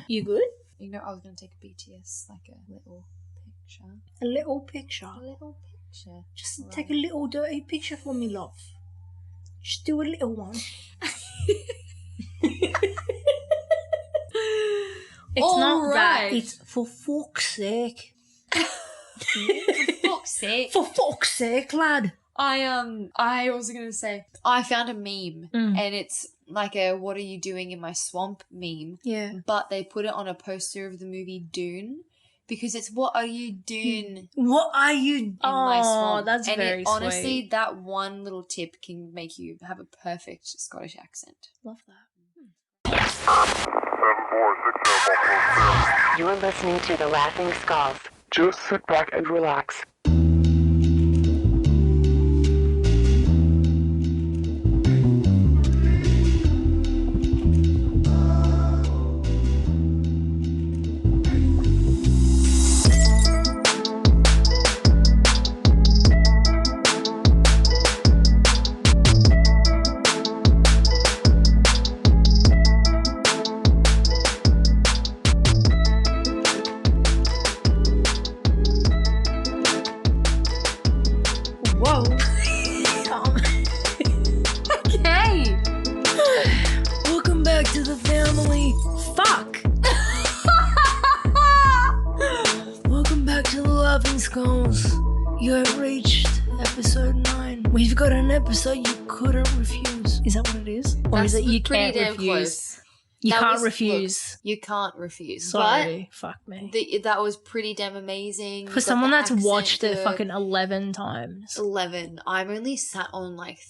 You good? You know, I was going to take a BTS, like a little picture. A little picture? A little picture. Just take a little dirty picture for me, love. Just do a little one. It's all not right. that. It's for fuck's sake. For fuck's sake. For fuck's sake, lad. I was going to say, I found a meme and it's like a "what are you doing in my swamp" meme. Yeah. But they put it on a poster of the movie Dune because it's "what are you doing What are you in my swamp?" That's and very honestly, sweet. that one little tip can make you have a perfect Scottish accent. Love that. You're listening to The Laughing Skulls. Just sit back and relax. Whoa. Okay. Welcome back to the family. Fuck. Welcome back to the Laughing Skulls. You have reached episode 9. We've got an episode you couldn't refuse. Is that what it is? Or is it you pretty can't damn refuse? close. You That can't was- refuse. Look, you can't refuse. Sorry. Fuck me. But that was pretty damn amazing. For someone that's watched it fucking 11 times. 11. I'm only sat on like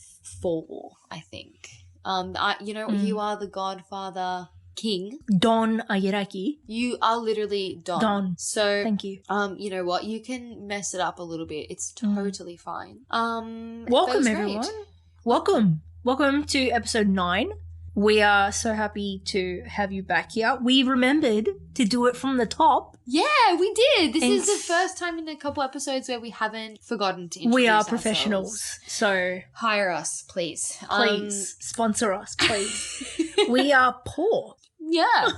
4, I think. You are the Godfather King. Don Ayiraki. You are literally Don. Don. So Thank you. you know what? You can mess it up a little bit. It's totally fine. that Welcome, was great. everyone. Welcome. Welcome to episode 9. We are so happy to have you back here. We remembered to do it from the top. Yeah, we did. This is And- the first time in a couple episodes where we haven't forgotten to introduce We are ourselves. professionals. So Hire us, please. please sponsor us, please. We are poor. Yeah.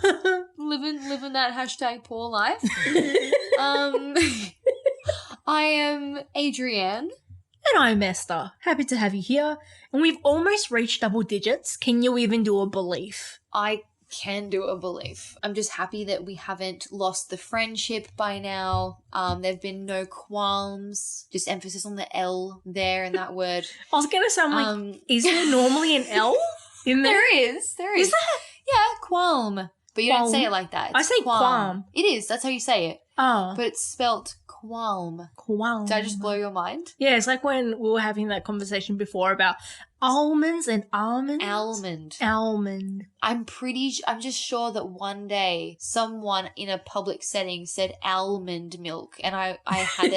living that hashtag poor life. I am Adrienne. And I'm Esther. Happy to have you here. And we've almost reached double digits. Can you even do a belief? I can do a belief. I'm just happy that we haven't lost the friendship by now. There've been no qualms. Just emphasis on the L there in that word. I was going to sound like, is there normally an L in there? There is. Is that? Yeah, qualm. But you don't Qualm? say it like that. I say qualm. It is. That's how you say it. Oh. But it's spelt qualm. Qualm. Did I just blow your mind? Yeah, it's like when we were having that conversation before about almonds and almonds. Almond. Almond. I'm just sure that one day someone in a public setting said almond milk, and I had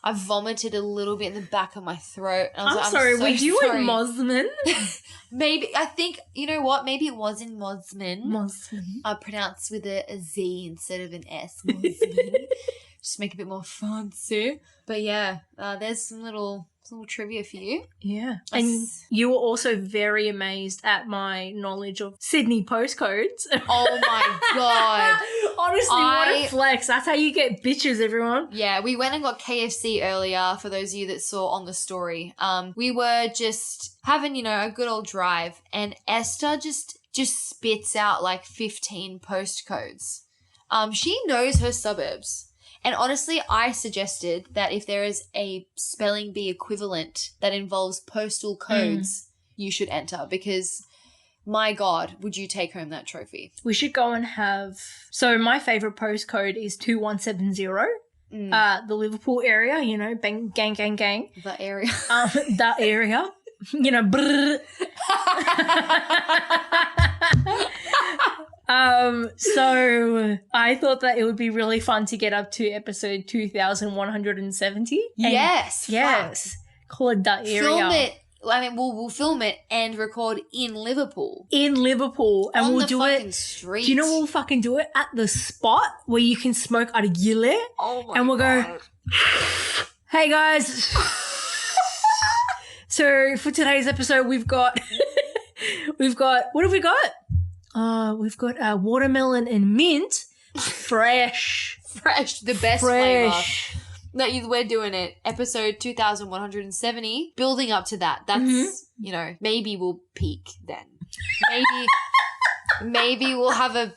I vomited a little bit in the back of my throat. And I was I'm like, sorry, so were you sorry. in Mosman? Maybe, I think, you know what? Maybe it was in Mosman. Mosman. Pronounced with a Z instead of an S. Mosman. Just make it a bit more fancy. But yeah, there's some little trivia for you. Yeah. And you were also very amazed at my knowledge of Sydney postcodes. Oh my God. Honestly, what a flex. That's how you get bitches, everyone. Yeah, we went and got KFC earlier, for those of you that saw on the story. We were just having, a good old drive, and Esther just spits out like 15 postcodes. She knows her suburbs. And honestly, I suggested that if there is a spelling bee equivalent that involves postal codes, you should enter, because my God, would you take home that trophy? We should go and have... So my favourite postcode is 2170. The Liverpool area, bang, gang, gang, gang. The area. That area. Brrr. So I thought that it would be really fun to get up to episode 2170. Yes. Yes. Call it that area. Film it. I mean, we'll film it and record in Liverpool. In Liverpool. And on we'll the do fucking it. streets. Do you know what we'll fucking do it? At the spot where you can smoke out of gillet. Oh my And we'll God. go, hey guys. So for today's episode, we've got, what have we got? We've got watermelon and mint. Fresh. Fresh, the best flavor. Fresh. No, we're doing it. Episode 2170. Building up to that. That's, you know, maybe we'll peak then. Maybe we'll have a,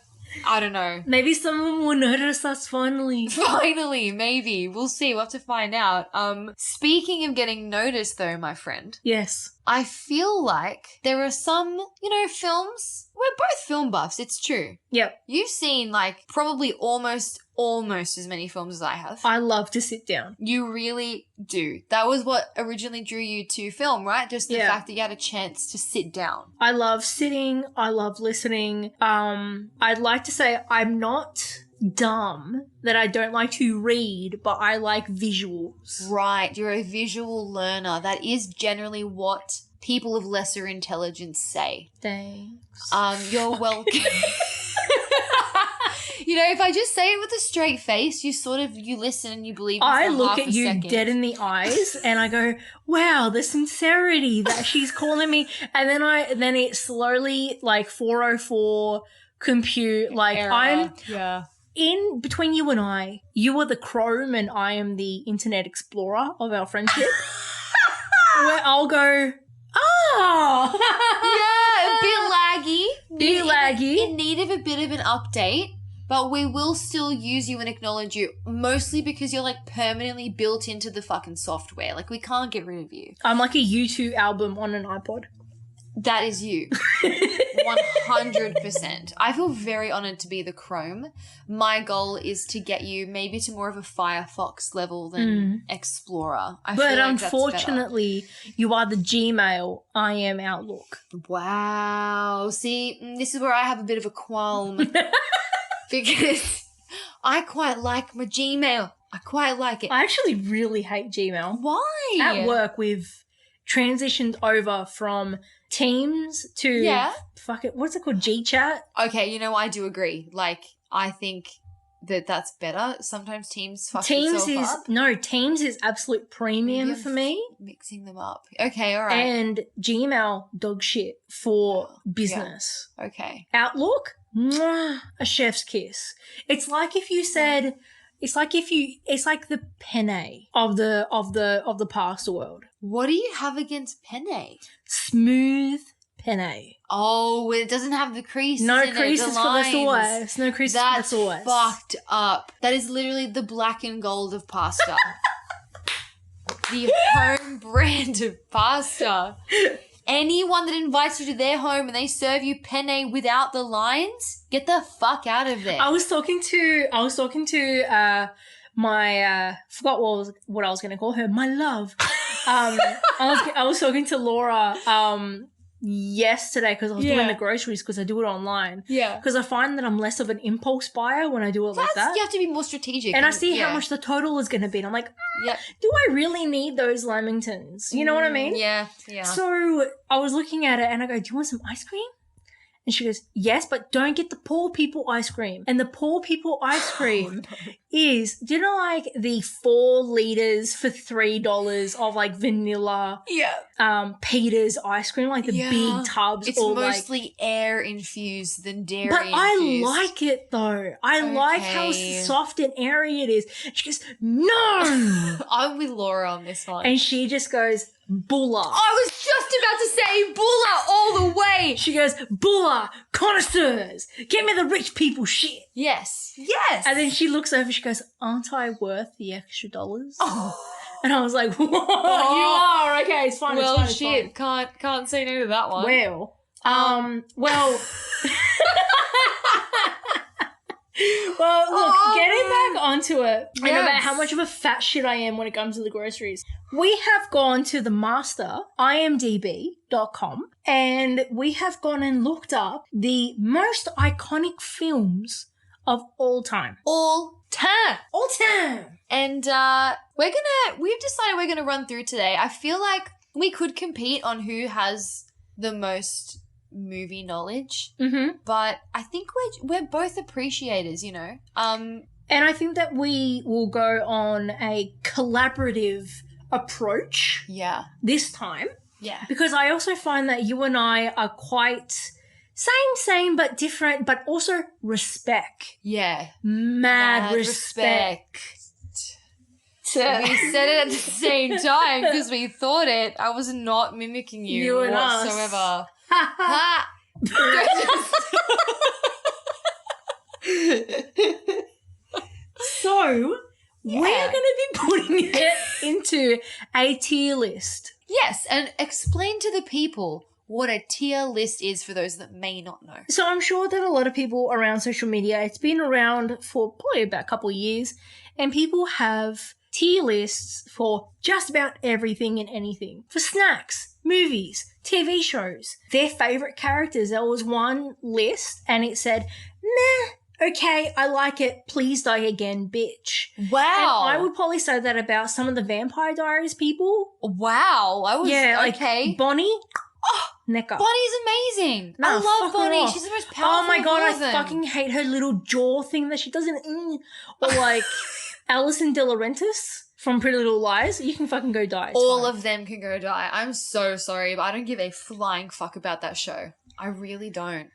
I don't know. Maybe someone will notice us finally. Finally, maybe. We'll see. We'll have to find out. Speaking of getting noticed though, my friend, Yes. I feel like there are some, you know, films. We're both film buffs. It's true. Yep. You've seen like probably almost as many films as I have. I love to sit down. You really do. That was what originally drew you to film, right? Just the fact that you had a chance to sit down. I love sitting. I love listening. I'd like to say I'm not dumb that I don't like to read, but I like visuals. Right. You're a visual learner. That is generally what people of lesser intelligence say. Thanks. You're welcome. You know, if I just say it with a straight face, you listen and you believe me I for look half at a you second. dead in the eyes and I go, wow, the sincerity that she's calling me. And then it slowly, like 404 compute, like Error. I'm in between you and I, you are the Chrome and I am the Internet Explorer of our friendship. Where I'll go, Yeah, a bit laggy. Laggy. In need of a bit of an update, but we will still use you and acknowledge you, mostly because you're like permanently built into the fucking software. Like we can't get rid of you. I'm like a U2 album on an iPod. That is you. 100%. I feel very honored to be the Chrome. My goal is to get you maybe to more of a Firefox level than Explorer. I feel But like that's unfortunately, you are the Gmail, I am Outlook. better. Wow. See, this is where I have a bit of a qualm. Because I quite like my Gmail. I quite like it. I actually really hate Gmail. Why? At work, we've transitioned over from Teams to what's it called? G-Chat? Okay, you know, I do agree. Like, I think that's better. Sometimes Teams fucks Teams itself up. Teams is absolute premium Maybe I'm for me. Mixing them up. Okay, all right. And Gmail, dog shit for business. Okay. Outlook, mwah, a chef's kiss. It's like if you said, it's like the penne of the pasta world. What do you have against penne? Smooth penne. Oh, it doesn't have the creases. No in creases it, for the sauce. No creases for the That's sauce. fucked up. That is literally the black and gold of pasta. The home brand of pasta. Anyone that invites you to their home and they serve you penne without the lines, get the fuck out of there. I was talking to my forgot what I was going to call her, my love. I was talking to Laura yesterday because I was doing the groceries because I do it online. Yeah. Because I find that I'm less of an impulse buyer when I do it like that. You have to be more strategic. And I see how much the total is going to be. And I'm like, Yep. do I really need those lamingtons? You know what I mean? Yeah. So I was looking at it and I go, do you want some ice cream? And she goes, yes, but don't get the poor people ice cream. And the poor people ice cream is, do you know, like the 4 liters for $3 of like vanilla, Peter's ice cream, like the big tubs. It's or mostly air infused than dairy But infused. I like it though. I like how soft and airy it is. She goes, no. I'm with Laura on this one. And she just goes, Bulla. I was just about to say Bulla all the way. She goes, Bulla, connoisseurs, get me the rich people shit. Yes. And then she looks over, she goes, aren't I worth the extra dollars? Oh. And I was like, whoa, you are. Okay, it's fine. Well, it's fine, shit, can't say no to that one. Well, well, look, getting back onto it and about how much of a fat shit I am when it comes to the groceries. We have gone to the master, imdb.com, and we have gone and looked up the most iconic films of all time. All time. All time. And we've decided we're gonna run through today. I feel like we could compete on who has the most movie knowledge, but I think we're both appreciators, you know. And I think that we will go on a collaborative approach. Yeah. This time. Yeah. Because I also find that you and I are quite Same, but different, but also respect. Yeah. Mad respect. We said it at the same time because we thought it. I was not mimicking you and whatsoever. Ha. So, we're going to be putting it into a tier list. Yes, and explain to the people what a tier list is for those that may not know. So I'm sure that a lot of people around social media, it's been around for probably about a couple of years, and people have tier lists for just about everything and anything. For snacks, movies, TV shows, their favorite characters. There was one list and it said, meh, okay, I like it, please die again, bitch. Wow. And I would probably say that about some of the Vampire Diaries people. Wow. I was, okay. Like Bonnie. Necker. Bonnie's amazing. No, I love fuck her Bonnie. off. She's the most powerful. Oh my god, of all I of them. fucking hate her little jaw thing that she doesn't. Or like Alison De Laurentiis from Pretty Little Lies. You can fucking go die. It's All fine. of them can go die. I'm so sorry, but I don't give a flying fuck about that show. I really don't.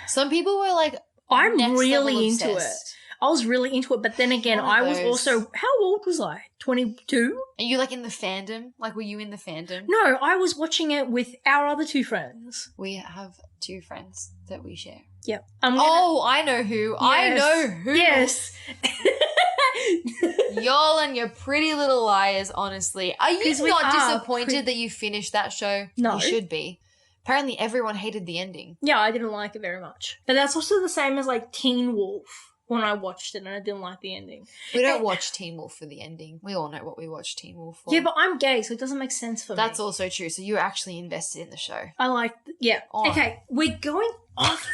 Some people were like, I'm next really level into it. obsessed. I was really into it, but then again, One of I was those. also, how old was I? 22? Are you like in the fandom? Like, were you in the fandom? No, I was watching it with our other two friends. We have 2 friends that we share. Yep. I'm gonna- Oh, I know who. I Yes. know who. Yes. Y'all and your Pretty Little Liars, honestly. Are you 'Cause we not are disappointed that you finished that show? No. You should be. Apparently everyone hated the ending. Yeah, I didn't like it very much. But that's also the same as like Teen Wolf when I watched it and I didn't like the ending. We don't watch Teen Wolf for the ending. We all know what we watch Teen Wolf for. Yeah, but I'm gay, so it doesn't make sense for me. That's also true. So you're actually invested in the show. I like, yeah. Oh. Okay, we're going off.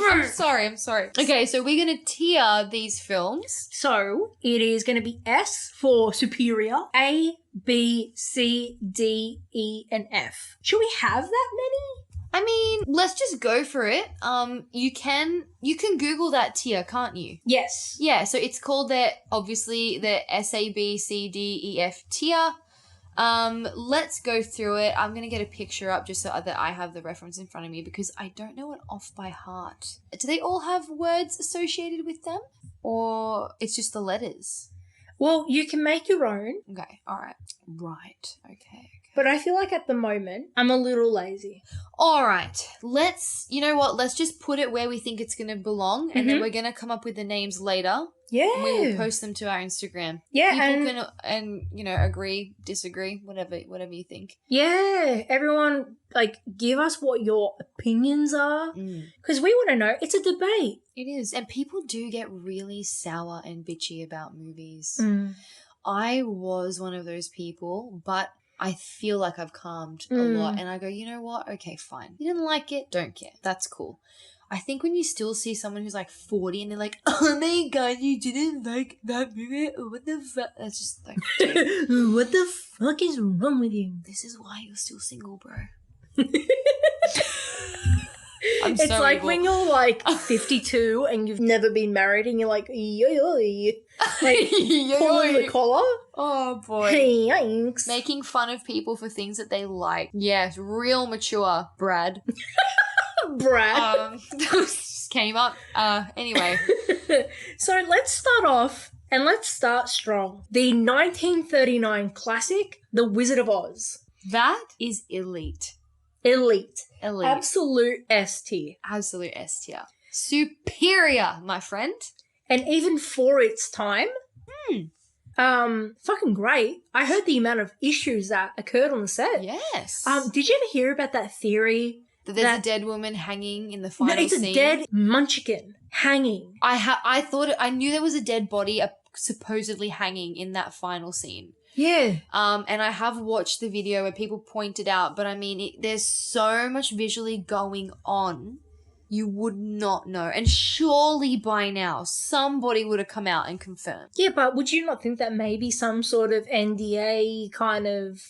I'm sorry. Okay, so we're going to tier these films. So it is going to be S for superior, A, B, C, D, E, and F. Should we have that many? I mean, let's just go for it. You can Google that tier, can't you? Yes. Yeah, so it's called the SABCDEF tier. Let's go through it. I'm going to get a picture up just so that I have the reference in front of me because I don't know it off by heart. Do they all have words associated with them? Or it's just the letters? Well, you can make your own, Okay, all right. Right, okay. but I feel like at the moment, I'm a little lazy. All right, you know what? Let's just put it where we think it's going to belong and then we're going to come up with the names later. Yeah. We will post them to our Instagram. Yeah, People can agree, disagree, whatever you think. Yeah, everyone, like, give us what your opinions are. Because we want to know. It's a debate. It is. And people do get really sour and bitchy about movies. I was one of those people, but I feel like I've calmed a lot. And I go, you know what? Okay, fine. You didn't like it? Don't care. That's cool. I think when you still see someone who's like 40 and they're like, oh my god, you didn't like that movie? What the fuck? That's just like, dude, What the fuck is wrong with you? this is why you're still single, bro. It's like when you're like 52 and you've never been married and you're like, yoy, like pulling the collar. Oh boy. Yikes. Making fun of people for things that they like. Yeah, real mature, Brad. Brad. Just came up. Anyway. So let's start off and let's start strong. The 1939 classic, The Wizard of Oz. That is elite. Elite. Elite. Absolute S tier. Absolute S tier. Superior, my friend. And even for its time, fucking great. I heard the amount of issues that occurred on the set. Yes. Did you ever hear about that theory? There's a dead woman hanging in the final No, it's scene. a dead munchkin hanging. I knew there was a dead body supposedly hanging in that final scene. Yeah. And I have watched the video where people pointed out, but I mean, there's so much visually going on, you would not know. And surely by now, somebody would have come out and confirmed. Yeah, but would you not think that maybe some sort of NDA kind of...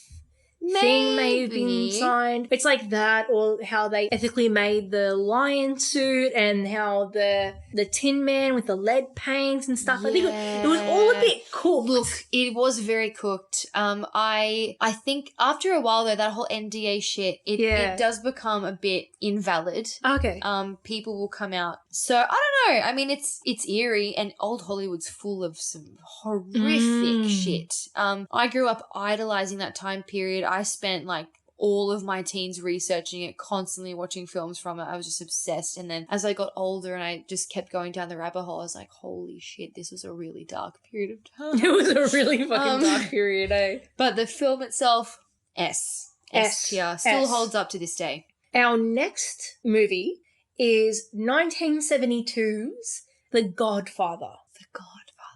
thing may have been Maybe. signed. It's like that, or how they ethically made the lion suit, and how the Tin Man with the lead paint and stuff. I think it was all a bit cooked. Look, it was very cooked. I think after a while though, that whole NDA shit, it does become a bit invalid. Okay. People will come out. So I don't know. I mean, it's eerie, and old Hollywood's full of some horrific shit. I grew up idolizing that time period. I spent like all of my teens researching it, constantly watching films from it. I was just obsessed. And then as I got older and I just kept going down the rabbit hole, I was like, holy shit, this was a really dark period of time. It was a really fucking dark period, eh? But the film itself, S tier, still holds up to this day. Our next movie is 1972's The Godfather.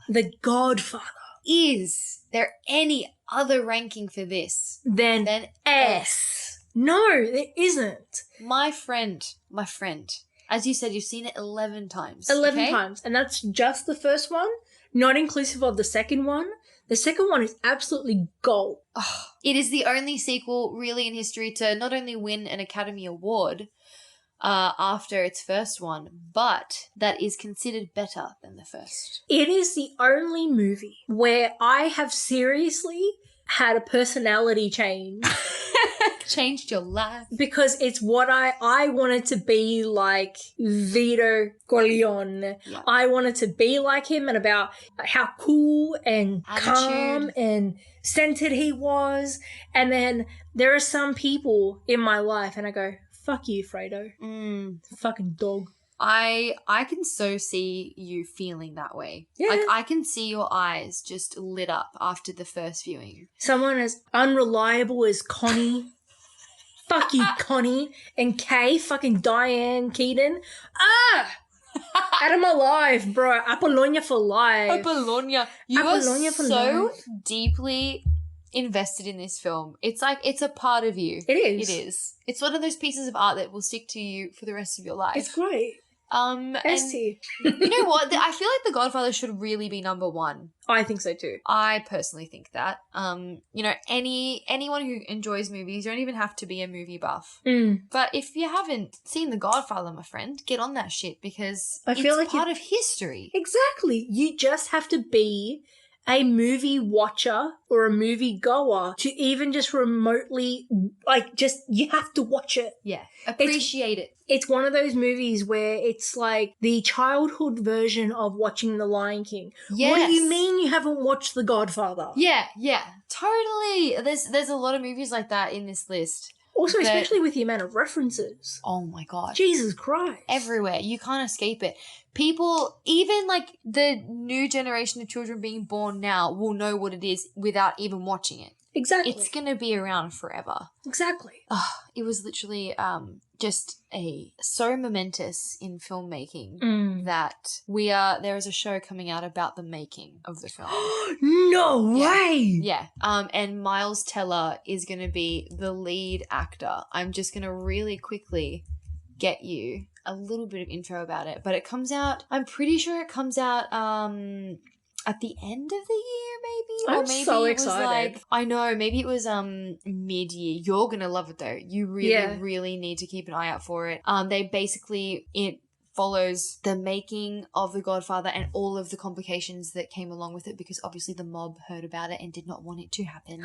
The Godfather. Is there any other ranking for this Then than S. No, there isn't. My friend, as you said, you've seen it 11 times. 11 okay? times. And that's just the first one, not inclusive of the second one. The second one is absolutely gold. Oh, it is the only sequel really in history to not only win an Academy Award after its first one, but that is considered better than the first. It is the only movie where I have seriously had a personality change. Changed your life. Because it's what I wanted to be like Vito Corleone. Yeah. I wanted to be like him, and about how cool and calm and centered he was. And then there are some people in my life and I go, fuck you, Fredo. Fucking dog. I can so see you feeling that way. Yeah. Like, I can see your eyes just lit up after the first viewing. Someone as unreliable as Connie. Fuck you, Connie. And Kay, fucking Diane Keaton. Out of my life, bro. Apollonia for life. Apollonia. You Apollonia are for so life. deeply invested in this film. It's like, it's a part of you. It is. It is. It's one of those pieces of art that will stick to you for the rest of your life. It's great. And S-tier. you know what? I feel like The Godfather should really be number one. I think so too. I personally think that. You know, anyone who enjoys movies, you don't even have to be a movie buff. But if you haven't seen The Godfather, my friend, get on that shit, because I feel like part of history. Exactly. You just have to be a movie watcher or a movie goer to even just remotely, you have to watch it. Yeah. Appreciate it. It's one of those movies where it's like the childhood version of watching The Lion King. Yes. What do you mean you haven't watched The Godfather? Yeah, totally. There's a lot of movies like that in this list. Also, especially with the amount of references. Oh my God. Jesus Christ. Everywhere. You can't escape it. People, even like the new generation of children being born now, will know what it is without even watching it. Exactly. It's going to be around forever. Exactly. It was literally just so momentous in filmmaking that there is a show coming out about the making of the film. No way! Yeah. And Miles Teller is going to be the lead actor. I'm just going to really quickly get you a little bit of info about it, but it comes out, I'm pretty sure it comes out at the end of the year, maybe? I'm so excited. I know, maybe it was mid-year. You're gonna love it though. You really need to keep an eye out for it. It follows the making of The Godfather and all of the complications that came along with it, because obviously the mob heard about it and did not want it to happen.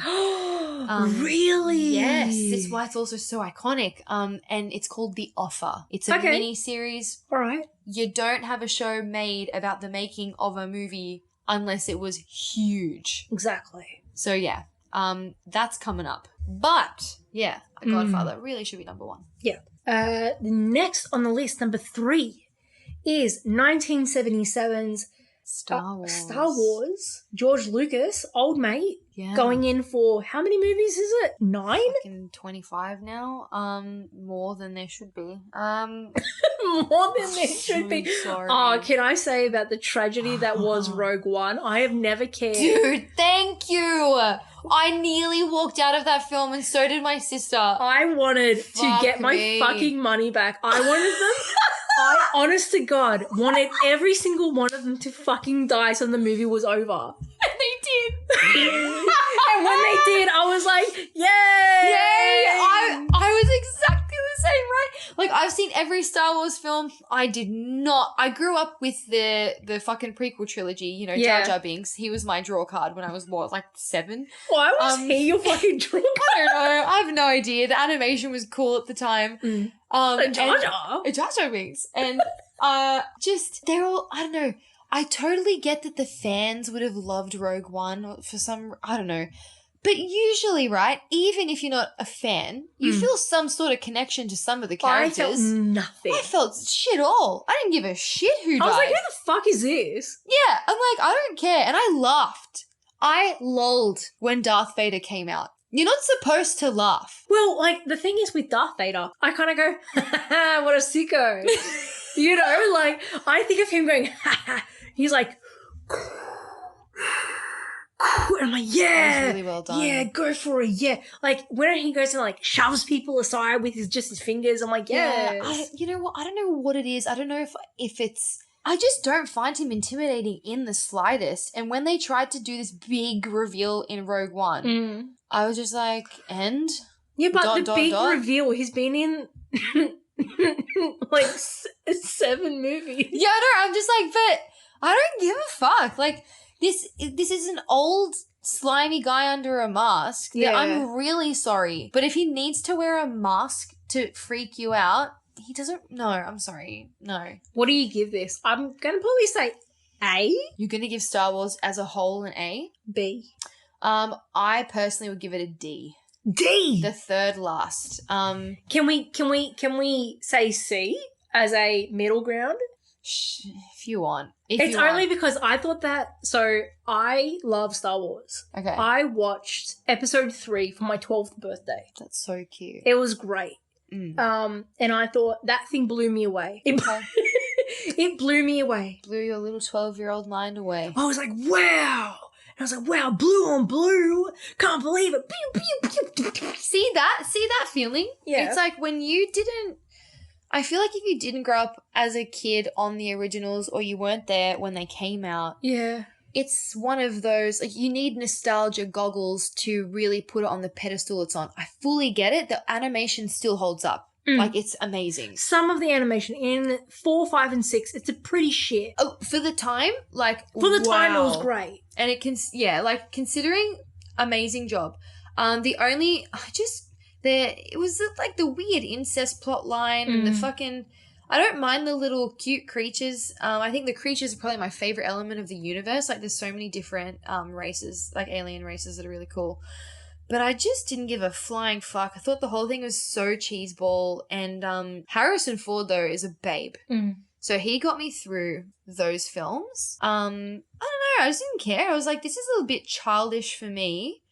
Really? Yes, that's why it's also so iconic. And it's called The Offer. It's a mini-series. All right. You don't have a show made about the making of a movie unless it was huge. Exactly. So yeah, that's coming up. But yeah, The Godfather really should be number one. Yeah. The next on the list, number 3, is 1977's Star Wars. Star Wars. George Lucas, old mate, going in for how many movies is it? 9? Fucking 25 now. More than there should be. More than there should be. Sorry. Oh, can I say about the tragedy that was Rogue One? I have never cared. Dude, thank you. I nearly walked out of that film, and so did my sister. I wanted to get my fucking money back. I wanted them. I, honest to God, wanted every single one of them to fucking die so the movie was over. They And when they did, I was like, yay! Yay! I was exactly the same, right? Like, I've seen every Star Wars film. I did not. I grew up with the fucking prequel trilogy, you know, Yeah. Jar Jar Binks. He was my draw card when I was, like 7? Why was he your fucking drunk? I don't know. I have no idea. The animation was cool at the time. Jar Jar? Jar Jar Binks. And just, they're all, I don't know. I totally get that the fans would have loved Rogue One for some, I don't know. But usually, right, even if you're not a fan, you feel some sort of connection to some of the characters. I felt nothing. I felt shit all. I didn't give a shit who died. I was like, who the fuck is this? Yeah, I'm like, I don't care. And I laughed. I lolled when Darth Vader came out. You're not supposed to laugh. Well, like, the thing is with Darth Vader, I kind of go, ha ha, what a sicko. You know, like, I think of him going, ha ha. He's like, and I'm like, yeah. That was really well done. Yeah, go for it, yeah. Like, when he goes and, like, shoves people aside with his fingers, I'm like, yes. You know what? I don't know what it is. I don't know if it's... I just don't find him intimidating in the slightest. And when they tried to do this big reveal in Rogue One, I was just like, and? Yeah, but the big reveal, he's been in... like 7 movies. Yeah, I know. I'm just like, but I don't give a fuck. Like, this is an old slimy guy under a mask. Yeah. I'm really sorry. But if he needs to wear a mask to freak you out, he doesn't. No, I'm sorry. No. What do you give this? I'm gonna probably say A. You're gonna give Star Wars as a whole an A? B. I personally would give it a D. D. The third last. Can we say C as a middle ground? If you want. It's only because I thought that. So I love Star Wars. Okay. I watched episode 3 for my 12th birthday. That's so cute. It was great. And I thought that thing blew me away. It blew me away. Blew your little 12-year-old mind away. I was like, wow. And I was like, wow, blue on blue. Can't believe it. Pew, pew, pew. See that feeling? Yeah. It's like when you didn't, I feel like if you didn't grow up as a kid on the originals or you weren't there when they came out, Yeah. it's one of those, like, you need nostalgia goggles to really put it on the pedestal it's on. I fully get it. The animation still holds up. Like, it's amazing. Some of the animation in 4, 5, and 6, it's a pretty shit. Oh, for the time, like, For the time, it wow. was great. And it can, like, considering, amazing job. It was like the weird incest plot line and the fucking, I don't mind the little cute creatures. I think the creatures are probably my favorite element of the universe. Like, there's so many different races, like alien races that are really cool. But I just didn't give a flying fuck. I thought the whole thing was so cheeseball. And Harrison Ford, though, is a babe. So he got me through those films. I don't know. I just didn't care. I was like, this is a little bit childish for me.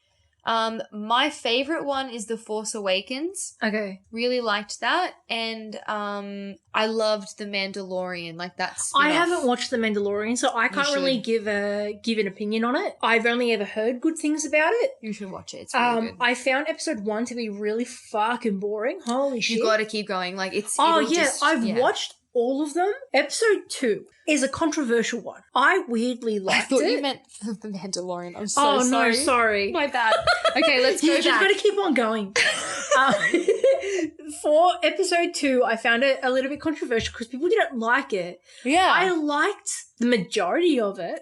My favorite one is The Force Awakens. Okay. Really liked that. And I loved The Mandalorian, like that spin-off. I haven't watched The Mandalorian, so I can't really give an opinion on it. I've only ever heard good things about it. You should watch it. It's really good. I found episode 1 to be really fucking boring. Holy shit. You got to keep going. Like, it's... I've watched all of them. Episode 2 is a controversial one. I weirdly liked it. I thought you meant The Mandalorian. I'm so sorry. Oh, no, sorry. My bad. Okay, let's go You just back. got to keep on going. For episode 2, I found it a little bit controversial because people didn't like it. Yeah. I liked the majority of it,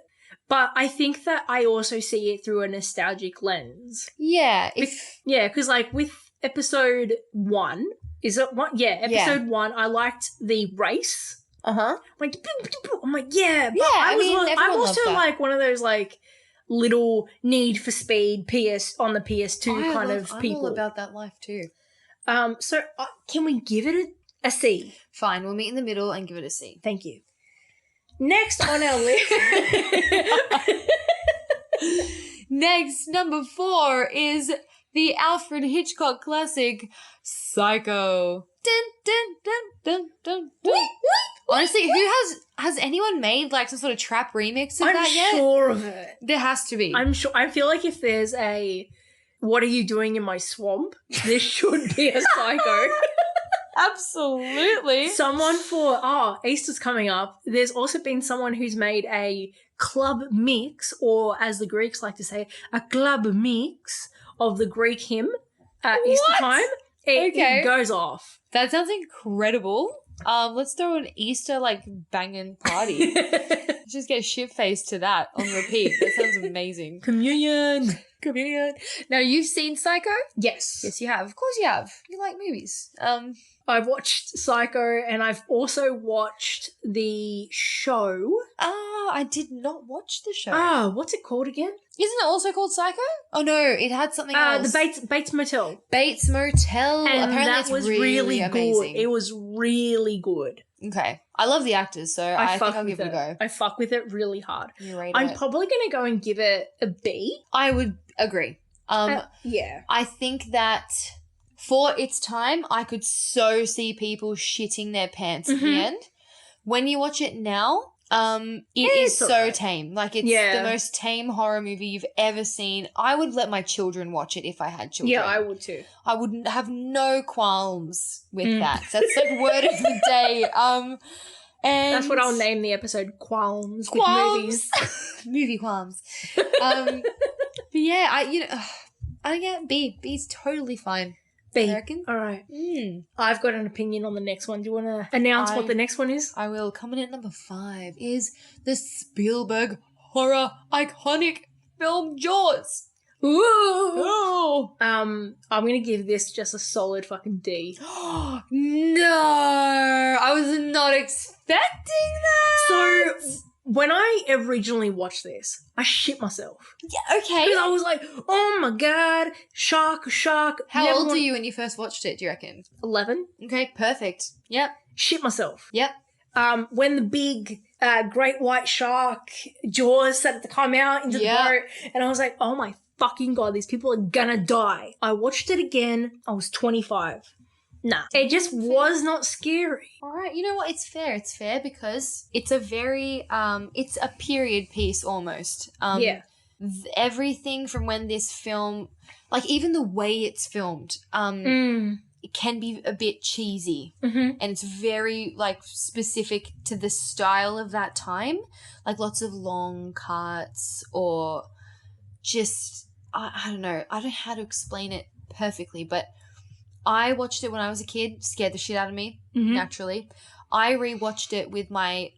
but I think that I also see it through a nostalgic lens. Yeah. Yeah, because like with episode 1, is it one? Yeah, episode 1, I liked the race. Uh-huh. Like, I'm like, yeah, but Yeah, I'm everyone also loves that. like one of those like little Need for Speed on the PS2 kind of people. I'm all about that life too. So can we give it a C? Fine, we'll meet in the middle and give it a C. Thank you. Next on our list. Next, number 4 is the Alfred Hitchcock classic, Psycho. Dun, dun, dun, dun, dun, dun. Honestly, has anyone made like some sort of trap remix of that yet? I'm sure of it. There has to be. I'm sure. I feel like if there's a "What are you doing in my swamp?" this should be a Psycho. Absolutely. Someone Easter's coming up. There's also been someone who's made a club mix, or as the Greeks like to say, a club mix of the Greek hymn at Easter time. It goes off. That sounds incredible. Let's throw an Easter banging party. Just get shit-faced to that on repeat. That sounds amazing. Communion. Now, you've seen Psycho? Yes. Yes, you have. Of course you have. You like movies. I've watched Psycho, and I've also watched the show. I did not watch the show. What's it called again? Isn't it also called Psycho? Oh, no, it had something else. The Bates Motel. Bates Motel. And apparently that was really amazing. good. It was really good. Okay. I love the actors, so I think I'll give it a go. I fuck with it really hard. You rate I'm it? probably going to go and give it a B. I would agree. Yeah. I think that for its time, I could so see people shitting their pants at the end. When you watch it now, it is so alright. tame. It's the most tame horror movie you've ever seen. I would let my children watch it if I had children. Yeah, I would too. I wouldn't have no qualms with that. So that's word of the day. And that's what I'll name the episode, Qualms. With movies. Movie qualms. But yeah, I get B. B's totally fine. B. I reckon. All right. I've got an opinion on the next one. Do you want to announce what the next one is? I will. Coming in at number 5 is the Spielberg horror iconic film Jaws. Ooh. I'm going to give this just a solid fucking D. No, I was not expecting that. So when I originally watched this, I shit myself. Yeah, okay. Because I was like, oh my God, shark. How old were you when you first watched it, do you reckon? 11. Okay, perfect. Yep. Shit myself. Yep. When the big great white shark Jaws started to come out into the boat, and I was like, oh my fucking God, these people are gonna die. I watched it again. I was 25. Nah, it just was not scary. All right, you know what? It's fair. It's fair because it's a very, it's a period piece almost. Everything from when this film, even the way it's filmed, it can be a bit cheesy. And it's very, specific to the style of that time. Lots of long cuts or just, I don't know. I don't know how to explain it perfectly, but I watched it when I was a kid, scared the shit out of me, naturally. I rewatched it with my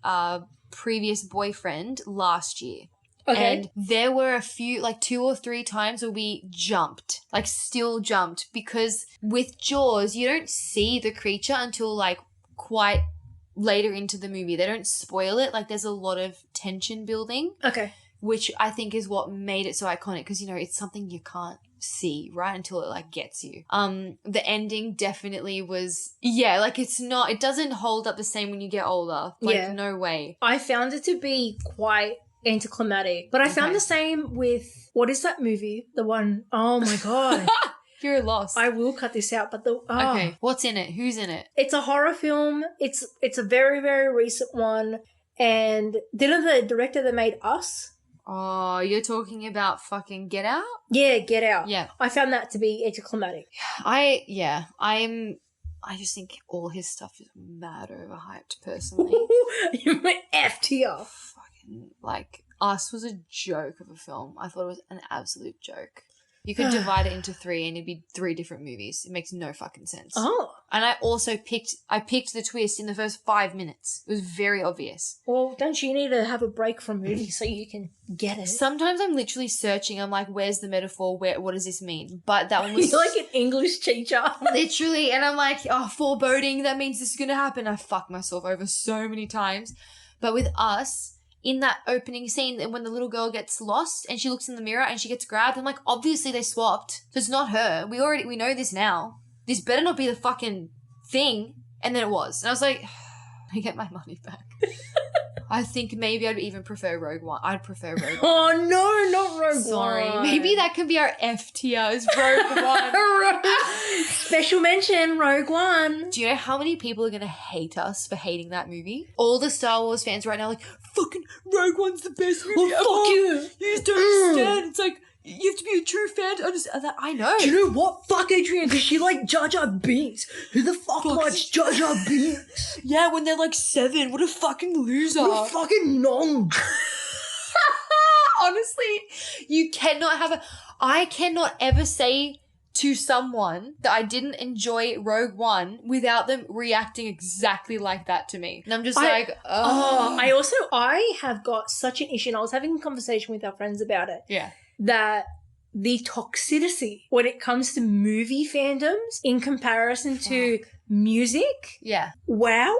previous boyfriend last year. Okay. And there were a few, 2 or 3 times where we jumped, still jumped, because with Jaws, you don't see the creature until, quite later into the movie. They don't spoil it. There's a lot of tension building. Okay. Which I think is what made it so iconic because, it's something you can't see right until it gets you. The ending definitely was, it doesn't hold up the same when you get older. No way. I found it to be quite anticlimactic, but I found the same with, what is that movie? The one, oh my God. You're lost. I will cut this out, but okay. What's in it? Who's in it? It's a horror film. It's a very, very recent one. And didn't the director that made Us? Oh, you're talking about fucking Get Out? Yeah, Get Out. Yeah. I found that to be anticlimactic. I just think all his stuff is mad overhyped, personally. You're my F tier. Fucking, Us was a joke of a film. I thought it was an absolute joke. You could divide it into 3 and it'd be 3 different movies. It makes no fucking sense. Oh. And I also picked the twist in the first 5 minutes. It was very obvious. Well, don't you need to have a break from movies so you can get it? Sometimes I'm literally searching. I'm like, where's the metaphor? What does this mean? But that one was... You're like an English teacher. Literally. And I'm like, foreboding. That means this is going to happen. I fucked myself over so many times. But with Us... in that opening scene when the little girl gets lost and she looks in the mirror and she gets grabbed, I'm like, obviously they swapped. So it's not her. We know this now. This better not be the fucking thing. And then it was. And I was like, I get my money back. I think maybe I'd even prefer Rogue One. I'd prefer Rogue One. Oh, no, not Rogue One. Sorry. Maybe that can be our F tier is Rogue One. Special mention, Rogue One. Do you know how many people are going to hate us for hating that movie? All the Star Wars fans right now are like, fucking Rogue One's the best movie ever. Fuck you. You just don't understand. It's you have to be a true fan to understand that. I know. Do you know what? Fuck Adrian, because she like Jar Jar Binks. Who the fuck likes Jar Jar Binks? Yeah, when they're like 7, what a fucking loser. What a fucking nong. Honestly, you cannot have I cannot ever say to someone that I didn't enjoy Rogue One without them reacting exactly like that to me. And I'm just I have got such an issue, and I was having a conversation with our friends about it. Yeah. That the toxicity when it comes to movie fandoms in comparison to music, Yeah. wow.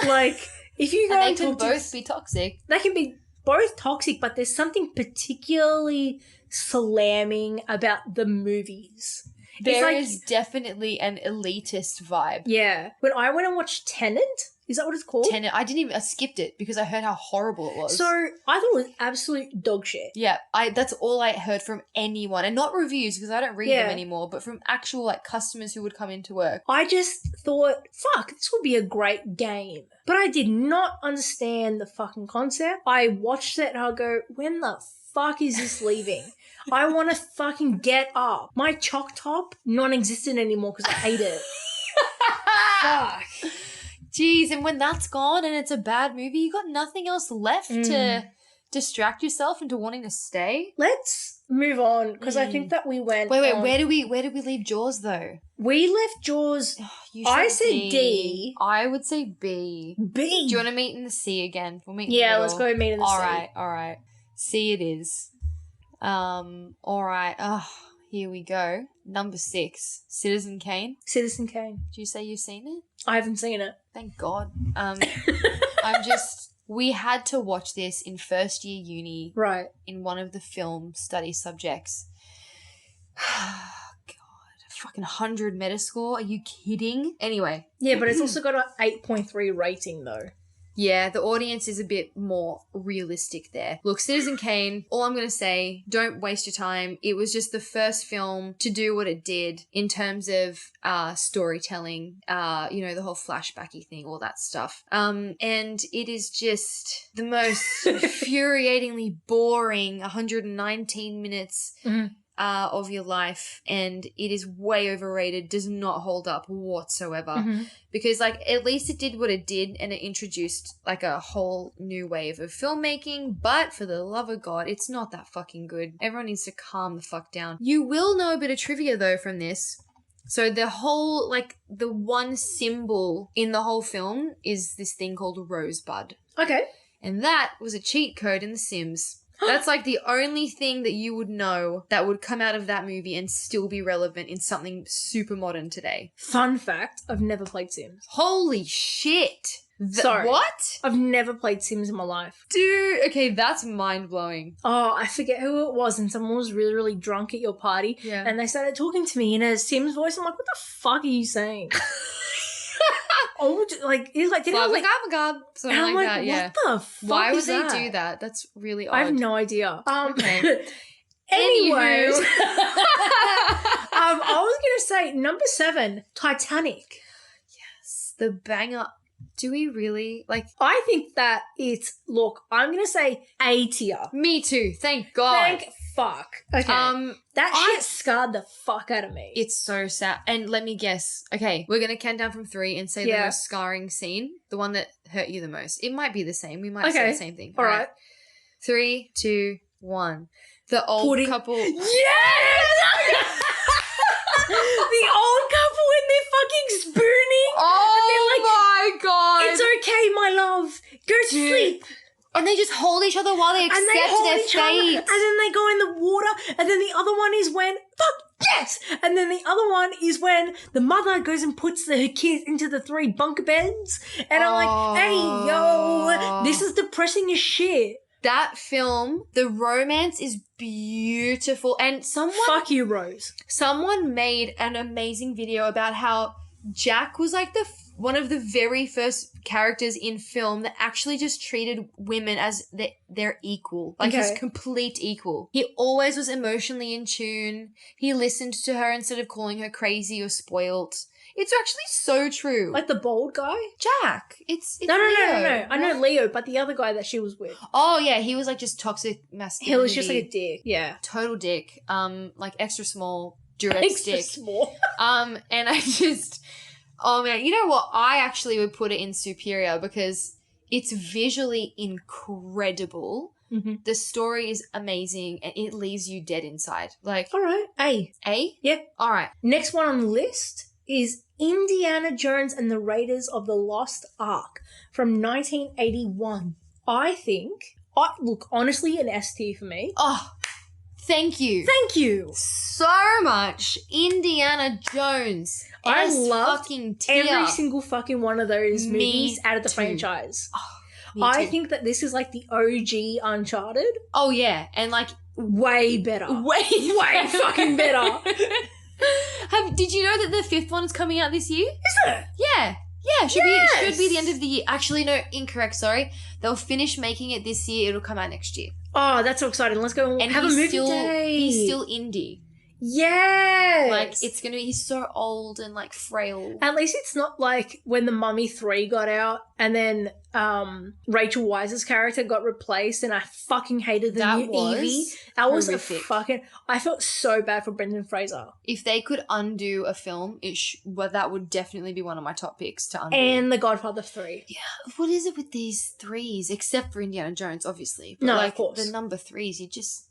Like, if you go And they into can both be toxic. they can be both toxic, but there's something particularly slamming about the movies. There is definitely an elitist vibe. Yeah. When I went and watched Tenet, is that what it's called? Tenet, I skipped it because I heard how horrible it was. So I thought it was absolute dog shit. Yeah, that's all I heard from anyone, and not reviews because I don't read them anymore, but from actual like customers who would come into work. I just thought, fuck, this would be a great game. But I did not understand the fucking concept. I watched it and I go, when the fuck is this leaving? I want to fucking get up. My chalk top non-existent anymore because I hate it. Fuck. Jeez, and when that's gone and it's a bad movie, you got nothing else left to distract yourself into wanting to stay. Let's move on because I think that we went. Wait, where do we leave Jaws though? We left Jaws. I said D. I would say B. B. Do you want to meet in the C again? We'll meet in the Yeah, middle. let's go meet in the C. All right. C it is. All right. Oh, here we go. Number 6, Citizen Kane. Citizen Kane. Do you say you've seen it? I haven't seen it. Thank God. We had to watch this in first year uni. Right. In one of the film study subjects. God, fucking 100 Metascore. Are you kidding? Anyway. Yeah, but it's also got an 8.3 rating though. Yeah, the audience is a bit more realistic there. Look, Citizen Kane, all I'm going to say, don't waste your time. It was just the first film to do what it did in terms of storytelling, the whole flashbacky thing, all that stuff. And it is just the most infuriatingly boring 119 minutes of your life, and it is way overrated, does not hold up whatsoever. Because like at least it did what it did and it introduced like a whole new wave of filmmaking, but for the love of God, it's not that fucking good. Everyone needs to calm the fuck down. You will know a bit of trivia though from this. So the whole, like the one symbol in the whole film is this thing called Rosebud. Okay. And that was a cheat code in The Sims. That's like the only thing that you would know that would come out of that movie and still be relevant in something super modern today. Fun fact, I've never played Sims. Holy shit. Sorry. What? I've never played Sims in my life. Dude, okay, that's mind-blowing. Oh, I forget who it was, and someone was really, really drunk at your party, and they started talking to me in a Sims voice. I'm like, what the fuck are you saying? He's like, did I like, something like that, yeah. What the fuck Why would is they that? do that? That's really odd. I have no idea. Okay. Anyways, I was gonna say number 7, Titanic. Yes, the banger. Do we really I think that it's. Look, I'm gonna say A tier. Me too. Thank God. Thank fuck. Okay. That shit scarred the fuck out of me. It's so sad. And let me guess. Okay, we're going to count down from 3 and say the most scarring scene. The one that hurt you the most. It might be the same. We might say the same thing. All right. 3, 2, 1. The old couple. Yes! The old couple when they're fucking spooning. Oh my God. It's okay, my love. Go to sleep. And they just hold each other while they accept their fate. And then they go in the water. And then the other one is when, fuck, yes! And then the other one is when the mother goes and puts her kids into the 3 bunk beds. And I'm like, hey, yo, this is depressing as shit. That film, the romance is beautiful. And fuck you, Rose. Someone made an amazing video about how Jack was like one of the very first characters in film that actually just treated women as their equal. Like his complete equal. He always was emotionally in tune. He listened to her instead of calling her crazy or spoilt. It's actually so true. Like the bald guy? Jack. It's No. Leo. I know Leo, but the other guy that she was with. Oh yeah, he was like just toxic masculinity. He was just like a dick. Yeah. total dick. Like extra small, direct Extra dick. small. And I just, oh man, you know what? I actually would put it in superior because it's visually incredible. Mm-hmm. The story is amazing and it leaves you dead inside. Like, All right. A? Yeah. All right. Next one on the list is Indiana Jones and the Raiders of the Lost Ark from 1981. I think, look, honestly, an S tier for me. Oh, thank you. Thank you. So much. Indiana Jones. I S loved fucking tier. Every single fucking one of those Me movies out of the too. franchise. Me I too. think that this is like the OG Uncharted. Oh yeah, and like Way better. way fucking better. Did you know that the fifth one is coming out this year? Is it? Yeah. Yeah, should Yes. be the end of the year. Actually, no, incorrect, sorry. They'll finish making it this year, it'll come out next year. Oh, that's so exciting. Let's go And have a he's movie still day. he's still indie. Yes. Like it's gonna be he's so old and like frail. At least it's not like when The Mummy 3 got out and then Rachel Weisz's character got replaced and I fucking hated the That new was Evie. That was horrific. a fucking... I felt so bad for Brendan Fraser. If they could undo a film, well, that would definitely be one of my top picks to undo. And The Godfather 3. What is it with these threes? Except for Indiana Jones, obviously. But No, of like course. the number threes, you just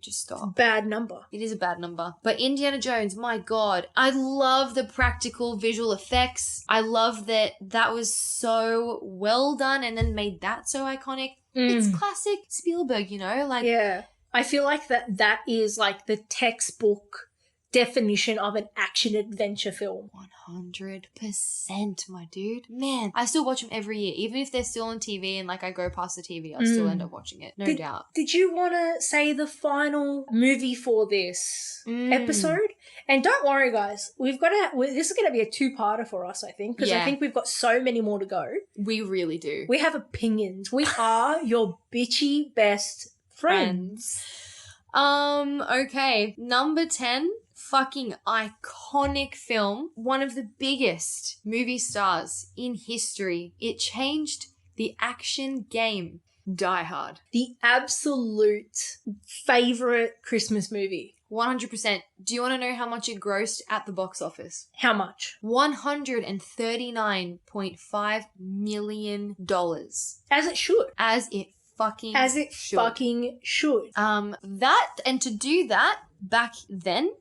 stop. Bad number. It is a bad number. But Indiana Jones, my God. I love the practical visual effects. I love that was so well done and then made that so iconic. It's classic Spielberg, you know? Like, Yeah. I feel like that is like the textbook definition of an action adventure film. 100%, my dude. Man, I still watch them every year. Even if they're still on TV and like I go past the TV, I'll still end up watching it. No doubt. Did you want to say the final movie for this episode? And don't worry, guys. This is going to be a two-parter for us, I think, because I Yeah. think we've got so many more to go. We really do. We have opinions. We are your bitchy best friends. Okay. Number 10. Fucking iconic film. One of the biggest movie stars in history. It changed the action game. Die Hard. The absolute favorite Christmas movie. 100%. Do you want to know how much it grossed at the box office? How much? $139.5 million. As it should. As it fucking should. Fucking should. That, and to do that back then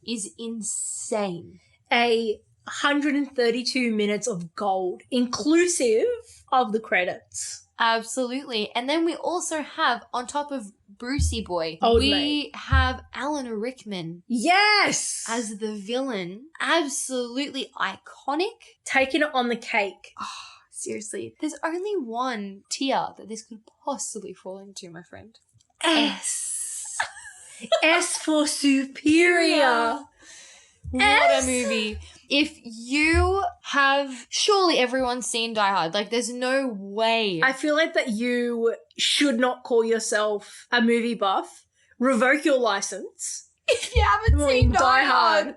is insane. 132 minutes of gold, inclusive of the credits. Absolutely. And then we also have, on top of Brucey Boy, Old we mate. have Alan Rickman Yes! as the villain. Absolutely iconic. Taking it on the cake. Seriously. There's only one tier that this could possibly fall into, my friend. S. S for superior. What S. a movie. If you have, surely everyone's seen Die Hard. Like, there's no way. I feel like that you should not call yourself a movie buff. Revoke your license. If you haven't seen Die Die Hard. Hard.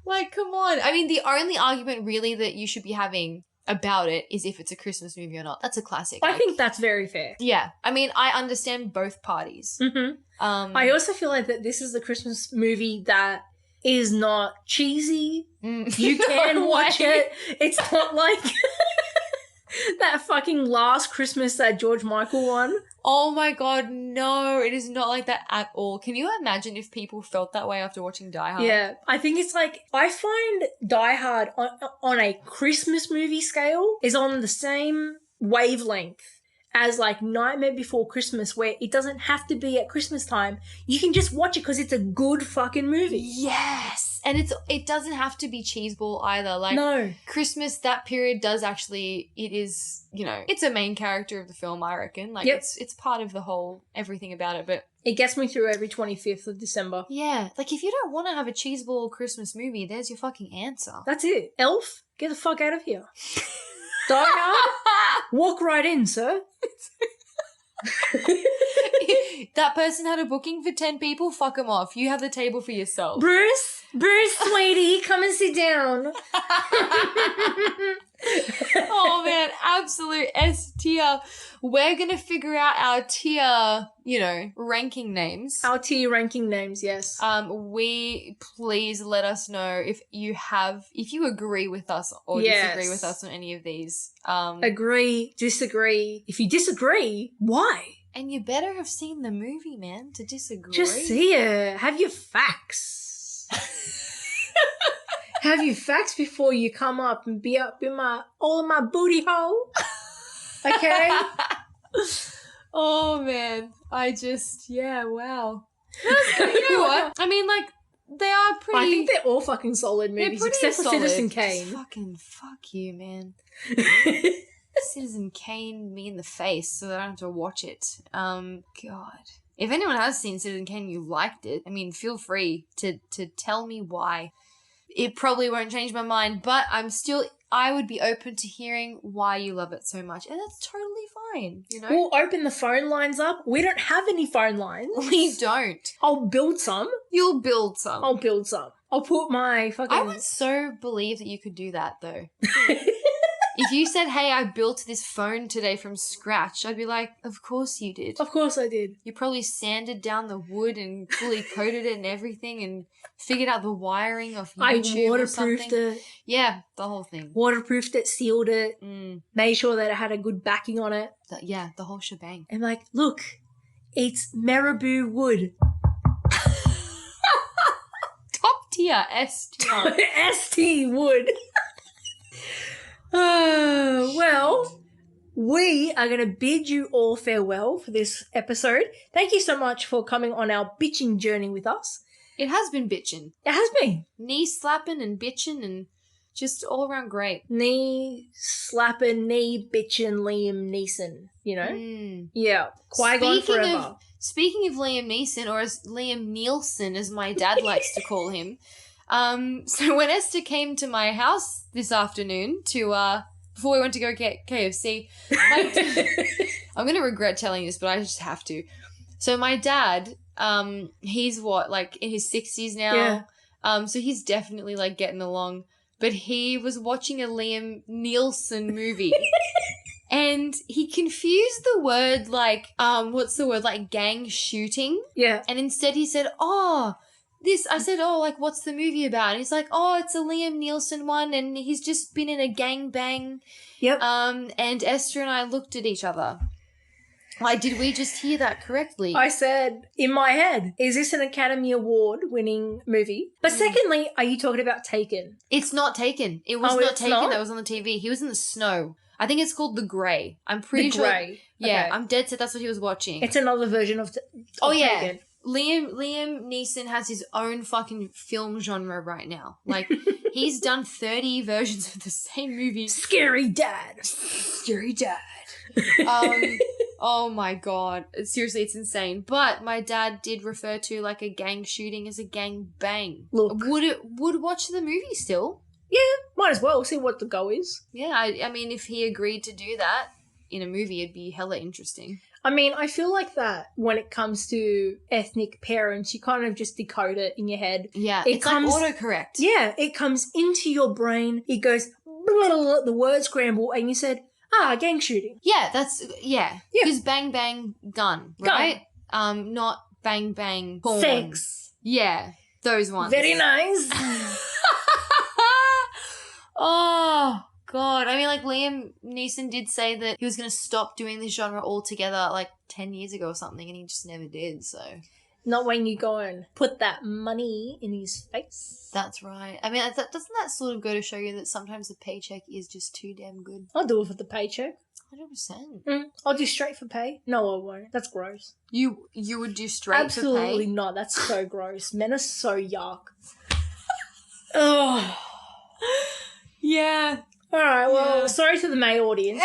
Like, come on. I mean, the only argument really that you should be having about it is if it's a Christmas movie or not. That's a classic. I Like, think that's very fair. yeah. I mean, I understand both parties. Mm-hmm. I also feel like that this is the Christmas movie that is not cheesy. You can No watch way. it. It's not like that fucking Last Christmas that George Michael won. Oh my God, no. It is not like that at all. Can you imagine if people felt that way after watching Die Hard? Yeah, I think it's like, I find Die Hard on a Christmas movie scale is on the same wavelength as like Nightmare Before Christmas, where it doesn't have to be at Christmas time. You can just watch it because it's a good fucking movie. Yes. And it doesn't have to be cheeseball either. Like, No. Christmas, that period does actually, it is, you know, it's a main character of the film, I reckon. Like, Yep. it's part of the whole, everything about it. But It gets me through every 25th of December. yeah, like if you don't want to have a cheeseball Christmas movie, there's your fucking answer. That's it. Elf, get the fuck out of here. Die Hard, walk right in, sir. that person had a booking for 10 people, fuck them off. You have the table for yourself. Bruce, sweetie, come and sit down. Oh man, absolute S tier. We're going to figure out our tier, ranking names. Our tier ranking names, yes. Please let us know if you agree with us or disagree with us on any of these. Agree, disagree. If you disagree, why? And you better have seen the movie, man, to disagree. Just see it. Have your facts. Have your facts before you come up and be up in all in my booty hole. Okay? Oh, man. Wow. You know what? I mean, like, they are pretty... I think they're all fucking solid movies, except for Citizen Kane. Just fucking fuck you, man. Citizen Kane me in the face so that I don't have to watch it. God. If anyone has seen Citizen Kane and you liked it, I mean, feel free to tell me why. It probably won't change my mind, but I would be open to hearing why you love it so much. And that's totally fine, We'll open the phone lines up. We don't have any phone lines. We don't. I'll build some. You'll build some. I'll build some. I'll put my fucking... I would so believe that you could do that, though. If you said, hey, I built this phone today from scratch, I'd be like, of course you did. Of course I did. You probably sanded down the wood and fully coated it and everything and figured out the wiring of YouTube I waterproofed it. Yeah, the whole thing. Waterproofed it, sealed it, made sure that it had a good backing on it. The whole shebang. And like, look, it's marabou wood. Top tier, S tier. ST wood. Well, we are going to bid you all farewell for this episode. Thank you so much for coming on our bitching journey with us. It has been bitching. It has been. Knee slapping and bitching and just all around great. Knee slapping, knee bitching Liam Neeson, Yeah. Qui-Gon forever. Speaking of Liam Neeson, or as Liam Nielsen, as my dad likes to call him, so when Esther came to my house this afternoon before we went to go get KFC, I'm going to regret telling you this, but I just have to. So my dad, he's in his 60s now. Yeah. So he's definitely getting along, but he was watching a Liam Nielsen movie. And he confused the word gang shooting. Yeah. And instead he said, I said, what's the movie about? And he's like, it's a Liam Nielsen one, and he's just been in a gangbang. Yep. And Esther and I looked at each other. Did we just hear that correctly? I said, in my head, is this an Academy Award winning movie? But secondly, are you talking about Taken? It's not Taken. It was not Taken. Not? That was on the TV. He was in the snow. I think it's called The Grey. I'm pretty sure. The Grey. Yeah, Okay. I'm dead set that's what he was watching. It's another version of Taken. Liam Neeson has his own fucking film genre right now. He's done 30 versions of the same movie. Scary Dad. Scary Dad. Oh my God. Seriously, it's insane. But my dad did refer to a gang shooting as a gang bang. Look. Would watch the movie still. Yeah, might as well see what the go is. Yeah, I mean, if he agreed to do that in a movie, it'd be hella interesting. I mean, I feel like that when it comes to ethnic parents, you kind of just decode it in your head. Yeah, it's autocorrect. Yeah, it comes into your brain. It goes, blah, blah, blah, the word scramble, and you said, gang shooting. Yeah, yeah. Because bang, bang, gun, right? Not bang, bang, porn. Sex. Yeah, those ones. Very nice. Oh, God. I mean, Liam Neeson did say that he was going to stop doing this genre altogether 10 years ago or something, and he just never did, so. Not when you go and put that money in his face. That's right. I mean, doesn't that sort of go to show you that sometimes the paycheck is just too damn good? I'll do it for the paycheck. 100%. I'll do straight for pay. No, I won't. That's gross. You would do straight for pay? Absolutely not. That's so gross. Men are so yuck. Oh. Yeah. All right. Well, sorry to the male audience.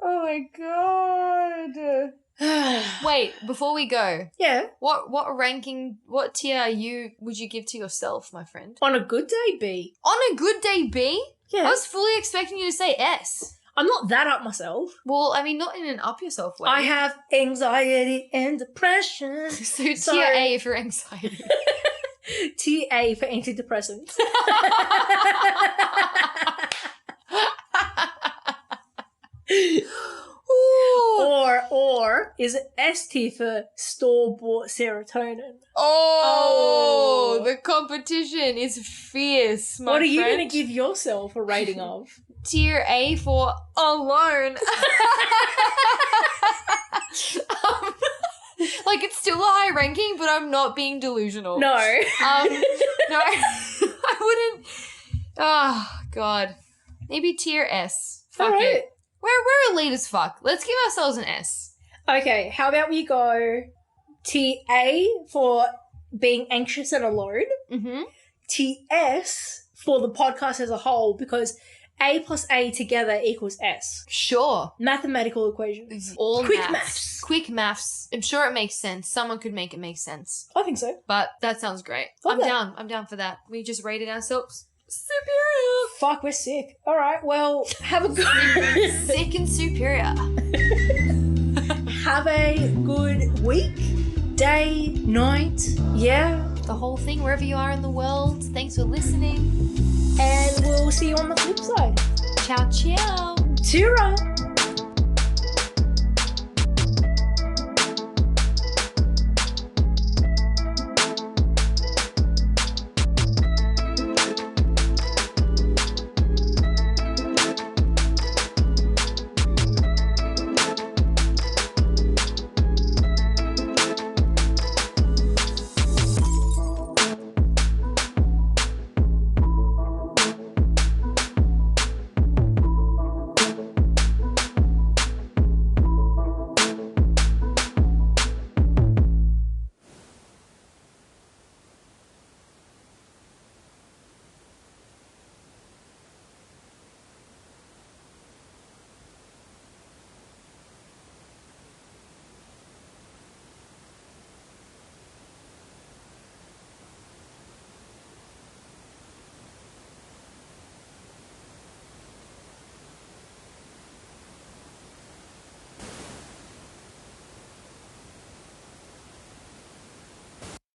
Oh my God. Wait, before we go. Yeah. What tier would you give to yourself, my friend? On a good day, B. On a good day, B? Yeah. I was fully expecting you to say S. I'm not that up myself. Well, I mean, not in an up yourself way. I have anxiety and depression. So So- tier A for anxiety. TA for antidepressants. or is it ST for store-bought serotonin? Oh, Oh. the competition is fierce, my What are you friend. going to give yourself a rating of? Tier A for alone. Like, it's still a high ranking, but I'm not being delusional. No. No, I wouldn't. Oh, God. Maybe tier S. Fuck All right. it. We're elite as fuck. Let's give ourselves an S. Okay, how about we go TA for being anxious and alone, Mm-hmm. TS for the podcast as a whole, because A plus A together equals S. Sure. Mathematical equations. It's all Quick maths. maths. Quick maths. I'm sure it makes sense. Someone could make it make sense. I think so. But that sounds great. Love I'm that. down. I'm down for that. We just rated ourselves superior. Fuck, we're sick. All right, well, have a good Sick and superior. have a good week, day, night, yeah, The whole thing, wherever you are in the world. Thanks for listening. and we'll see you on the flip side. Ciao, ciao. Cheer up.